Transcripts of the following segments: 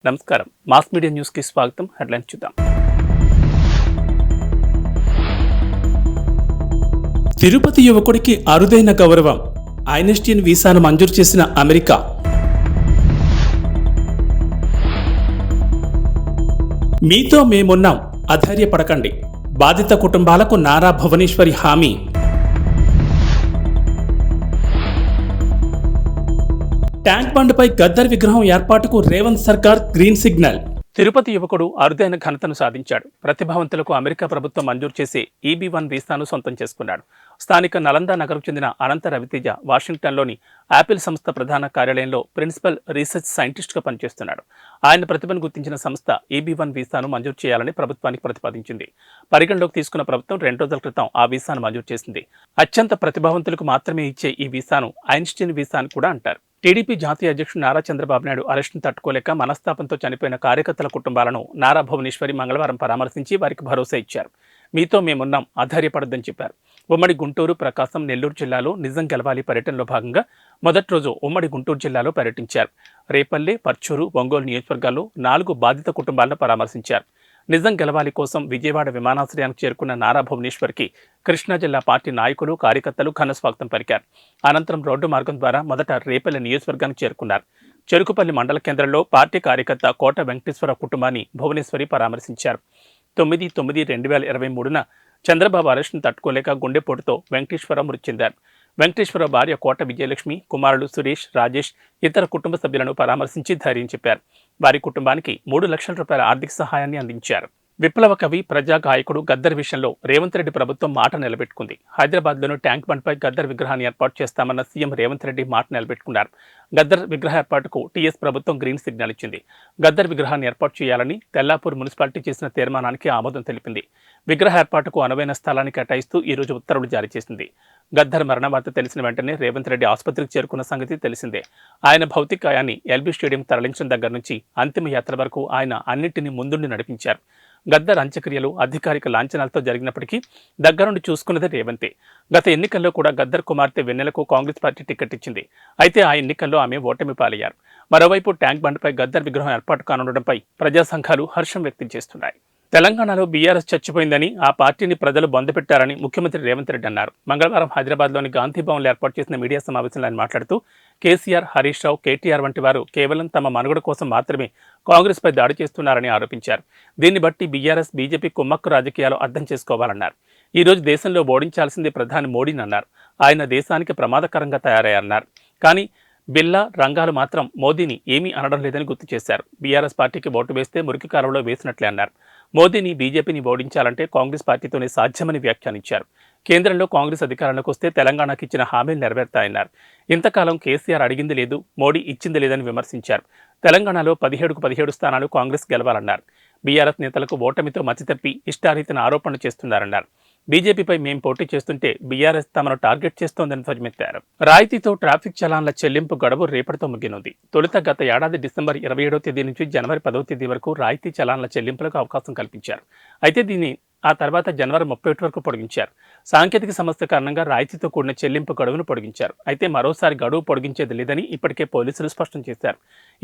నమస్కారం. Mass media news కి స్వాగతం. హెడ్లైన్స్ చూద్దాం. తిరుపతి యువకుడికి అరుదైన గౌరవం. ఐన్స్టీన్ వీసాను మంజూరు చేసిన అమెరికా. మీతో మేమున్నాం, అధైర్యపడకండి. బాధిత కుటుంబాలకు నారా భువనేశ్వరి హామీ. ట్యాంక్ బండ్పై గద్దర్ విగ్రహం ఏర్పాటుకు రేవంత్ సర్కార్ గ్రీన్ సిగ్నల్. తిరుపతి యువకుడు అరుదైన ఘనతను సాధించాడు. ప్రతిభావంతులకు అమెరికా ప్రభుత్వం మంజూరు చేసే EB-1 వీసాను సొంతం చేసుకున్నాడు. స్థానిక నలంద నగరకు చెందిన అనంత రవితేజ వాషింగ్టన్లోని యాపిల్ సంస్థ ప్రధాన కార్యాలయంలో ప్రిన్సిపల్ రీసెర్చ్ సైంటిస్ట్గా పనిచేస్తున్నాడు. ఆయన ప్రతిభను గుర్తించిన సంస్థ EB-1 వీసాను మంజూరు చేయాలని ప్రభుత్వానికి ప్రతిపాదించింది. పరిగణలోకి తీసుకున్న ప్రభుత్వం 2 రోజుల క్రితం ఆ వీసాను మంజూరు చేసింది. అత్యంత ప్రతిభావంతులకు మాత్రమే ఇచ్చే ఈ వీసాను ఐన్స్టీన్ వీసా అని కూడా అంటారు. టీడీపీ జాతీయ అధ్యక్షుడు నారా చంద్రబాబు నాయుడు అరెస్టును తట్టుకోలేక మనస్తాపంతో చనిపోయిన కార్యకర్తల కుటుంబాలను నారా భువనేశ్వరి మంగళవారం పరామర్శించి వారికి భరోసా ఇచ్చారు. మీతో మేమున్నాం, అధైర్యపడొద్దని చెప్పారు. ఉమ్మడి గుంటూరు, ప్రకాశం, నెల్లూరు జిల్లాలో నిజం గెలవాలి పర్యటనలో భాగంగా మొదటి రోజు ఉమ్మడి గుంటూరు జిల్లాలో పర్యటించారు. రేపల్లె, పర్చూరు, ఒంగోలు నియోజకవర్గాల్లో 4 బాధిత కుటుంబాలను పరామర్శించారు. నిజం గెలవాలి కోసం విజయవాడ విమానాశ్రయానికి చేరుకున్న నారా భువనేశ్వర్కి కృష్ణా జిల్లా పార్టీ నాయకులు, కార్యకర్తలు ఘన స్వాగతం పలికారు. అనంతరం రోడ్డు మార్గం ద్వారా మొదట రేపల్లె నియోజకవర్గానికి చేరుకున్నారు. చెరుకుపల్లి మండల కేంద్రంలో పార్టీ కార్యకర్త కోట వెంకటేశ్వర కుటుంబాన్ని భువనేశ్వరి పరామర్శించారు. 9/9/2023న చంద్రబాబు అరెస్టును తట్టుకోలేక గుండెపోటుతో వెంకటేశ్వరరావు మృతి చెందారు. వెంకటేశ్వరరావు భార్య కోట విజయలక్ష్మి, కుమారుడు సురేష్, రాజేష్, ఇతర కుటుంబ సభ్యులను పరామర్శించి ధైర్యం చెప్పారు. వారి కుటుంబానికి 3 లక్షల రూపాయల ఆర్థిక సహాయాన్ని అందించారు. విప్లవ కవి, ప్రజా గాయకుడు గద్దర్ విషయంలో రేవంత్ రెడ్డి ప్రభుత్వం మాట నిలబెట్టుకుంది. హైదరాబాద్లోని ట్యాంక్ బండ్పై గద్దర్ విగ్రహాన్ని ఏర్పాటు చేస్తామన్న సీఎం రేవంత్ రెడ్డి మాట నిలబెట్టుకున్నారు. గద్దర్ విగ్రహ ఏర్పాటుకు టీఎస్ ప్రభుత్వం గ్రీన్ సిగ్నల్ ఇచ్చింది. గద్దర్ విగ్రహాన్ని ఏర్పాటు చేయాలని తెల్లాపూర్ మున్సిపాలిటీ చేసిన తీర్మానానికి ఆమోదం తెలిపింది. విగ్రహ ఏర్పాటుకు అనువైన స్థలాన్ని కేటాయిస్తూ ఈ రోజు ఉత్తర్వులు జారీ చేసింది. గద్దర్ మరణ వార్త తెలిసిన వెంటనే రేవంత్ రెడ్డి ఆసుపత్రికి చేరుకున్న సంగతి తెలిసిందే. ఆయన భౌతికాయాన్ని ఎల్బీ స్టేడియం తరలించడం దగ్గర నుంచి అంతిమ యాత్ర వరకు ఆయన అన్నింటినీ ముందుండి నడిపించారు. గద్దర్ అంత్యక్రియలు అధికారిక లాంఛనాలతో జరిగినప్పటికీ దగ్గరుండి చూసుకున్నది రేవంతే. గత ఎన్నికల్లో కూడా గద్దర్ కుమార్తె వెన్నెలకు కాంగ్రెస్ పార్టీ టికెట్ ఇచ్చింది. అయితే ఆ ఎన్నికల్లో ఆమె ఓటమి పాలయ్యారు. మరోవైపు ట్యాంక్ బండ్పై గద్దర్ విగ్రహం ఏర్పాటు కానుండడంపై ప్రజా సంఘాలు హర్షం వ్యక్తం చేస్తున్నాయి. తెలంగాణలో బీఆర్ఎస్ చచ్చిపోయిందని, ఆ పార్టీని ప్రజలు బొందపెట్టారని ముఖ్యమంత్రి రేవంత్ రెడ్డి అన్నారు. మంగళవారం హైదరాబాద్లోని గాంధీ భవన్లో ఏర్పాటు చేసిన మీడియా సమావేశంలో ఆయన మాట్లాడుతూ కేసీఆర్, హరీష్ రావు, కేటీఆర్ వంటి వారు కేవలం తమ మనుగడ కోసం మాత్రమే కాంగ్రెస్పై దాడి చేస్తున్నారని ఆరోపించారు. దీన్ని బట్టి బీఆర్ఎస్, బీజేపీ కుమ్మక్కు రాజకీయాలు అర్థం చేసుకోవాలన్నారు. ఈ రోజు దేశంలో ఓడించాల్సింది ప్రధాని మోడీని అన్నారు. ఆయన దేశానికి ప్రమాదకరంగా తయారయ్యారన్నారు. కానీ బిల్లా, రంగాలు మాత్రం మోదీని ఏమీ అనడం లేదని గుర్తు చేశారు. బీఆర్ఎస్ పార్టీకి ఓటు వేస్తే మురికి కాలంలో వేసినట్లే అన్నారు. మోదీని, బీజేపీని ఓడించాలంటే కాంగ్రెస్ పార్టీతోనే సాధ్యమని వ్యాఖ్యానించారు. కేంద్రంలో కాంగ్రెస్ అధికారంలోకి వస్తే తెలంగాణకు ఇచ్చిన హామీలు నెరవేరుతాయన్నారు. ఇంతకాలం కేసీఆర్ అడిగింది లేదు, మోడీ ఇచ్చింది లేదని విమర్శించారు. తెలంగాణలో 17కు 17 స్థానాలు కాంగ్రెస్ గెలవాలన్నారు. బీఆర్ఎస్ నేతలకు ఓటమితో మతితప్పి ఇష్టారీతిన ఆరోపణలు చేస్తున్నారన్నారు. బీజేపీపై మేం పోటీ చేస్తుంటే బీఆర్ఎస్ తమను టార్గెట్ చేస్తోందని ధ్వజమెత్తారు. రాయితీతో ట్రాఫిక్ చలాన్ల చెల్లింపు గడువు రేపటితో ముగినుంది. తొలుత గత ఏడాది డిసెంబర్ 27వ తేదీ నుంచి జనవరి 10వ తేదీ వరకు రాయితీ చలాన్ల చెల్లింపులకు అవకాశం కల్పించారు. అయితే దీన్ని ఆ తర్వాత జనవరి 31 వరకు పొడిగించారు. సాంకేతిక సమస్య కారణంగా రాయితీతో కూడిన చెల్లింపు గడువును పొడిగించారు. అయితే మరోసారి గడువు పొడిగించేది లేదని ఇప్పటికే పోలీసులు స్పష్టం చేశారు.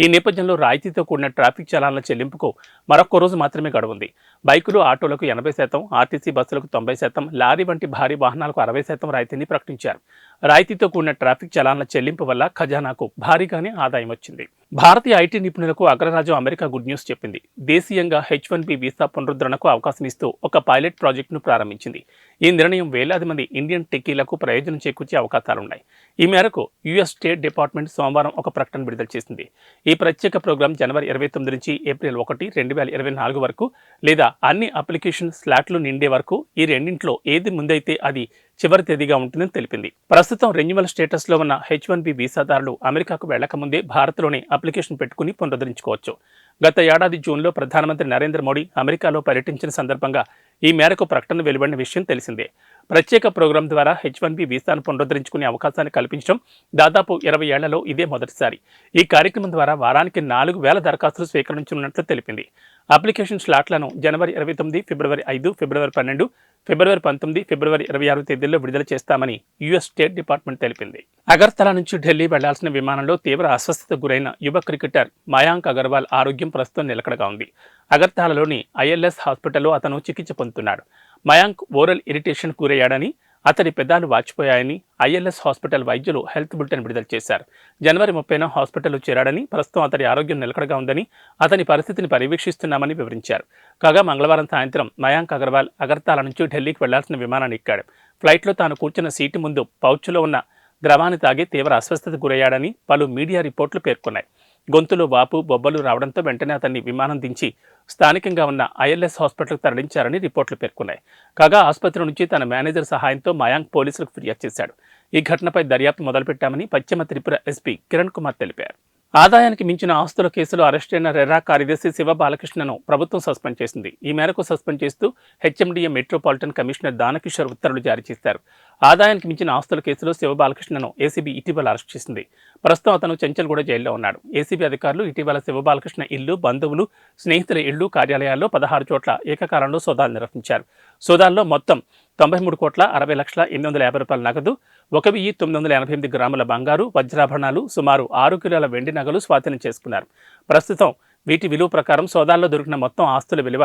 ఈ నేపథ్యంలో రాయితీతో కూడిన ట్రాఫిక్ చలాన్ల చెల్లింపుకు మరొక రోజు మాత్రమే గడువు ఉంది. బైకులు, ఆటోలకు 80%, ఆర్టీసీ బస్సులకు 90%, లారీ వంటి భారీ వాహనాలకు 60% రాయితీని ప్రకటించారు. రాయితీతో కూడిన ట్రాఫిక్ చలాన్ల చెల్లింపు వల్ల ఖజానాకు భారీగానే ఆదాయం వచ్చింది. భారతీయ ఐటీ నిపుణులకు అగ్రరాజ్యం అమెరికా గుడ్ న్యూస్ చెప్పింది. దేశీయంగా H-1B వీసా పునరుద్ధరణకు అవకాశం ఇస్తూ ఒక పైలట్ ప్రాజెక్టును ప్రారంభించింది. ఈ నిర్ణయం వేలాది మంది ఇండియన్ టెక్కీలకు ప్రయోజనం చేకూర్చే అవకాశాలున్నాయి. ఈ మేరకు యుఎస్ స్టేట్ డిపార్ట్మెంట్ సోమవారం ఒక ప్రకటన విడుదల చేసింది. ఈ ప్రత్యేక ప్రోగ్రాం జనవరి 29 నుంచి ఏప్రిల్ 1, 2024 వరకు లేదా అన్ని అప్లికేషన్ స్లాట్లు నిండే వరకు ఈ రెండింటిలో ఏది ముందైతే అది చివరి తేదీగా ఉంటుందని తెలిపింది. ప్రస్తుతం రెన్యువల్ స్టేటస్లో ఉన్న H-1B వీసాదారులు అమెరికాకు వెళ్లకముందే భారత్లోనే అప్లికేషన్ పెట్టుకుని పునరుద్ధరించుకోవచ్చు. గత ఏడాది జూన్లో ప్రధానమంత్రి నరేంద్ర మోడీ అమెరికాలో పర్యటించిన సందర్భంగా ఈ మేరకు ప్రకటన వెలువడిన విషయం తెలిసిందే. ప్రత్యేక ప్రోగ్రాం ద్వారా H1B వీసాను పునరుద్ధరించుకునే అవకాశాన్ని కల్పించడం దాదాపు 20 ఏళ్లలో ఇదే మొదటిసారి. ఈ కార్యక్రమం ద్వారా వారానికి 4,000 దరఖాస్తులు స్వీకరించనున్నట్లు తెలిపింది. అప్లికేషన్ స్లాట్లను జనవరి 29, ఫిబ్రవరి 5, ఫిబ్రవరి 12, ఫిబ్రవరి 19, ఫిబ్రవరి 26 తేదీల్లో విడుదల చేస్తామని యుఎస్ స్టేట్ డిపార్ట్మెంట్ తెలిపింది. అగర్తలా నుంచి ఢిల్లీ వెళ్లాల్సిన విమానంలో తీవ్ర అస్వస్థతకు గురైన యువ క్రికెటర్ మయాంక్ అగర్వాల్ ఆరోగ్యం ప్రస్తుతం నిలకడగా ఉంది. అగర్తలాలోని ILS హాస్పిటల్లో అతను చికిత్స పొందుతున్నాడు. మయాంక్ ఓరల్ ఇరిటేషన్ గురయ్యాడని, అతడి పెదాలు వాచిపోయాయని ILS హాస్పిటల్ వైద్యులు హెల్త్ బులెటిన్ విడుదల చేశారు. జనవరి 30న హాస్పిటల్లో చేరాడని, ప్రస్తుతం అతడి ఆరోగ్యం నిలకడగా ఉందని, అతని పరిస్థితిని పర్యవేక్షిస్తున్నామని వివరించారు. కాగా మంగళవారం సాయంత్రం మయాంక్ అగర్వాల్ అగర్తలా నుంచి ఢిల్లీకి వెళ్లాల్సిన విమానాన్ని ఎక్కాడు. ఫ్లైట్లో తాను కూర్చున్న సీటు ముందు పౌచ్లో ఉన్న ద్రవాన్ని తాగి తీవ్ర అస్వస్థతకు గురయ్యాడని పలు మీడియా రిపోర్టులు పేర్కొన్నాయి. గొంతులో వాపు, బొబ్బలు రావడంతో వెంటనే అతన్ని విమానం దించి స్థానికంగా ఉన్న ILS హాస్పిటల్కు తరలించారని రిపోర్టులు పేర్కొన్నాయి. కాగా ఆసుపత్రి నుంచి తన మేనేజర్ సహాయంతో మయాంక్ పోలీసులకు ఫిర్యాదు చేశాడు. ఈ ఘటనపై దర్యాప్తు మొదలుపెట్టామని పశ్చిమ త్రిపుర ఎస్పీ కిరణ్ కుమార్ తెలిపారు. ఆదాయానికి మించిన ఆస్తుల కేసులో అరెస్టైన రెరా కార్యదర్శి శివ బాలకృష్ణను ప్రభుత్వం సస్పెండ్ చేసింది. ఈ మేరకు సస్పెండ్ చేస్తూ HMDA మెట్రోపాలిటన్ కమిషనర్ దానకిషోర్ ఉత్తర్వులు జారీ చేశారు. ఆదాయానికి మించిన ఆస్తుల కేసులో శివ బాలకృష్ణను ఏసీబీ ఇటీవల అరెస్ట్ చేసింది. ప్రస్తుతం అతను చెంచల్గూడ జైల్లో ఉన్నాడు. ఏసీబీ అధికారులు ఇటీవల శివ బాలకృష్ణ ఇల్లు, బంధువులు, స్నేహితుల ఇళ్లు, కార్యాలయాల్లో 16 చోట్ల ఏకకాలంలో సోదాలు నిర్వహించారు. సోదాల్లో మొత్తం 93,60,850 రూపాయల నగదు, 1,988 గ్రాముల బంగారు, వజ్రాభరణాలు, సుమారు 6 కిలోల వెండి నగలు స్వాధీనం చేసుకున్నారు. ప్రస్తుతం వీటి విలువ ప్రకారం సోదాల్లో దొరికిన మొత్తం ఆస్తుల విలువ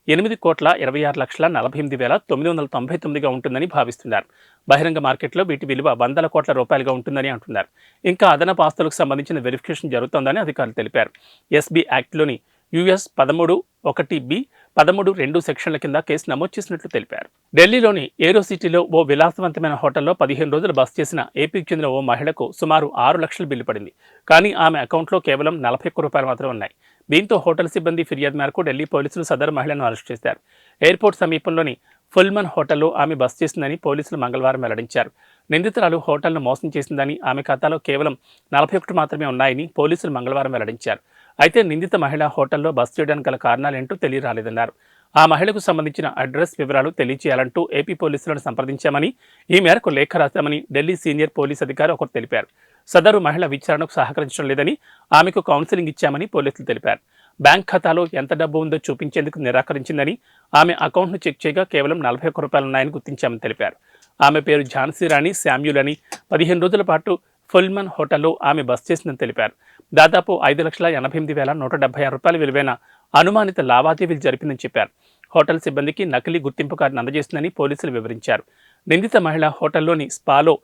8,26,48,999గా ఉంటుందని భావిస్తున్నారు. బహిరంగ మార్కెట్లో వీటి విలువ వందల కోట్ల రూపాయలుగా ఉంటుందని అంటున్నారు. ఇంకా అదనపు ఆస్తులకు సంబంధించిన వెరిఫికేషన్ జరుగుతోందని అధికారులు తెలిపారు. ఎస్బీ యాక్ట్లోని US 13(1)B, 13(2) సెక్షన్ల కింద కేసు నమోదు చేసినట్లు తెలిపారు. ఢిల్లీలోని ఏరో సిటీలో ఓ విలాసవంతమైన హోటల్లో 15 రోజులు బస చేసిన ఏపీకి చెందిన ఓ మహిళకు సుమారు 6 లక్షల బిల్లు పడింది. కానీ ఆమె అకౌంట్లో కేవలం 41 రూపాయలు మాత్రమే ఉన్నాయి. దీంతో హోటల్ సిబ్బంది ఫిర్యాదు మేరకు ఢిల్లీ పోలీసులు సదరు మహిళను అరెస్ట్ చేశారు. ఎయిర్పోర్ట్ సమీపంలోని ఫుల్మన్ హోటల్లో ఆమె బస చేసిందని పోలీసులు మంగళవారం వెల్లడించారు. నిందితురాలు హోటల్ను మోసం చేసిందని, ఆమె ఖాతాలో కేవలం 41 మాత్రమే ఉన్నాయని పోలీసులు మంగళవారం వెల్లడించారు. అయితే నిందిత మహిళ హోటల్లో బస చేయడానికి గల కారణాలేంటో తెలియరాలేదన్నారు. ఆ మహిళకు సంబంధించిన అడ్రస్ వివరాలు తెలియచేయాలంటూ ఏపీ పోలీసులను సంప్రదించామని, ఈ మేరకు లేఖ రాశామని ఢిల్లీ సీనియర్ పోలీస్ అధికారి ఒకరు తెలిపారు. సదరు మహిళ విచారణకు సహకరించడం లేదని, ఆమెకు కౌన్సిలింగ్ ఇచ్చామని పోలీసులు తెలిపారు. బ్యాంక్ ఖాతాలో ఎంత డబ్బు ఉందో చూపించేందుకు నిరాకరించిందని, ఆమె అకౌంట్ను చెక్ చేయగా కేవలం 41 రూపాయలు ఉన్నాయని గుర్తించామని తెలిపారు. ఆమె పేరు ఝాన్సీ రాణి శామ్యూల్ అని, 15 రోజుల పాటు ఫుల్మన్ హోటల్లో ఆమె బస చేసిందని తెలిపారు. దాదాపు 5,88,176 రూపాయల విలువైన అనుమానిత లావాదేవీలు జరిపిందని చెప్పారు. హోటల్ సిబ్బందికి నకిలీ గుర్తింపు కార్డును అందజేసిందని పోలీసులు వివరించారు. నిందిత మహిళ హోటల్లోని స్పాలో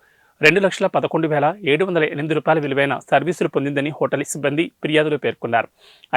2,11,708 రూపాయల విలువైన సర్వీసులు పొందిందని హోటల్ సిబ్బంది ఫిర్యాదులో పేర్కొన్నారు.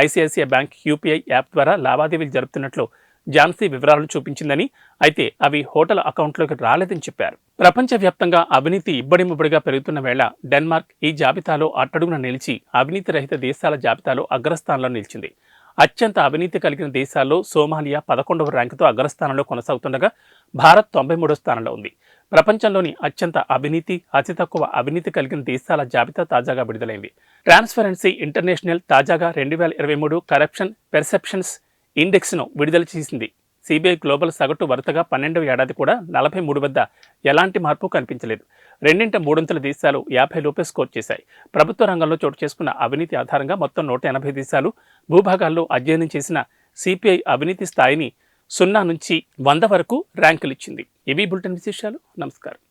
ICICI బ్యాంక్ UPI యాప్ ద్వారా లావాదేవీలు జరుపుతున్నట్లు ఝాన్సీ వివరాలను చూపించిందని, అయితే అవి హోటల్ అకౌంట్లోకి రాలేదని చెప్పారు. ప్రపంచవ్యాప్తంగా అవినీతి ఇబ్బడిముబ్బడిగా పెరుగుతున్న వేళ డెన్మార్క్ ఈ జాబితాలో అట్టడుగున నిలిచి అవినీతి రహిత దేశాల జాబితాలో అగ్రస్థానంలో నిలిచింది. అత్యంత అవినీతి కలిగిన దేశాల్లో సోమాలియా 11వ ర్యాంకుతో అగ్రస్థానంలో కొనసాగుతుండగా భారత్ 93వ స్థానంలో ఉంది. ప్రపంచంలోని అత్యంత అవినీతి, అతి తక్కువ అవినీతి కలిగిన దేశాల జాబితా తాజాగా విడుదలైంది. ట్రాన్స్పరెన్సీ ఇంటర్నేషనల్ తాజాగా 2023 కరప్షన్ పెర్సెప్షన్స్ ఇండెక్స్ను విడుదల చేసింది. సిబిఐ గ్లోబల్ సగటు వరుసగా 12వ ఏడాది కూడా 43 వద్ద ఎలాంటి మార్పు కనిపించలేదు. 2/3 దేశాలు 50 లోపే స్కోర్ చేశాయి. ప్రభుత్వ రంగంలో చోటు చేసుకున్న అవినీతి ఆధారంగా మొత్తం 180 దేశాలు భూభాగాల్లో అధ్యయనం చేసిన సిపిఐ అవినీతి స్థాయిని 0 నుంచి 100 వరకు ర్యాంకులు ఇచ్చింది. ఇవి బులెటిన్ విశేషాలు. నమస్కారం.